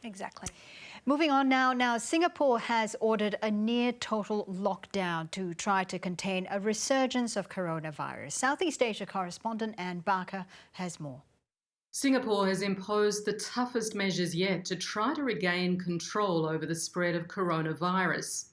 Exactly. Moving on now, Singapore has ordered a near-total lockdown to try to contain a resurgence of coronavirus. Southeast Asia correspondent Anne Barker has more. Singapore has imposed the toughest measures yet to try to regain control over the spread of coronavirus.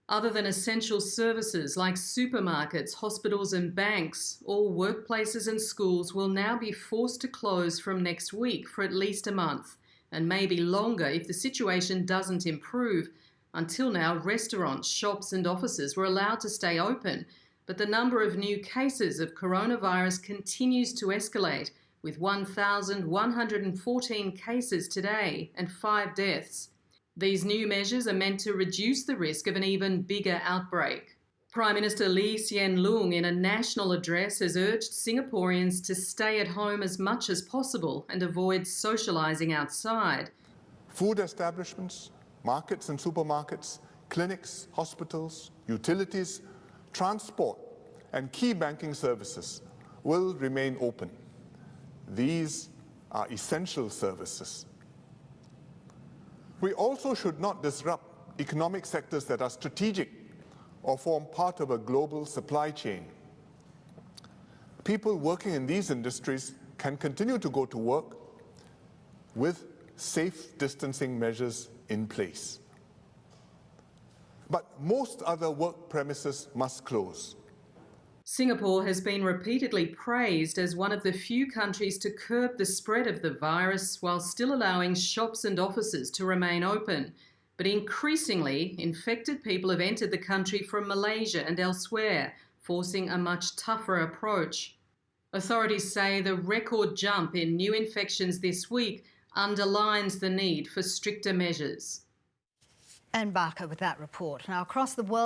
Other than essential services like supermarkets, hospitals and banks, all workplaces and schools will now be forced to close from next week for at least a month, and maybe longer if the situation doesn't improve. Until now, restaurants, shops and offices were allowed to stay open, but the number of new cases of coronavirus continues to escalate, with 1,114 cases today and 5 deaths. These new measures are meant to reduce the risk of an even bigger outbreak. Prime Minister Lee Hsien Loong, in a national address, has urged Singaporeans to stay at home as much as possible and avoid socialising outside. Food establishments, markets and supermarkets, clinics, hospitals, utilities, transport and key banking services will remain open. These are essential services. We also should not disrupt economic sectors that are strategic or form part of a global supply chain. People working in these industries can continue to go to work with safe distancing measures in place. But most other work premises must close. Singapore has been repeatedly praised as one of the few countries to curb the spread of the virus while still allowing shops and offices to remain open. But increasingly, infected people have entered the country from Malaysia and elsewhere, forcing a much tougher approach. Authorities say the record jump in new infections this week underlines the need for stricter measures. Anne Barker with that report. Now, across the world,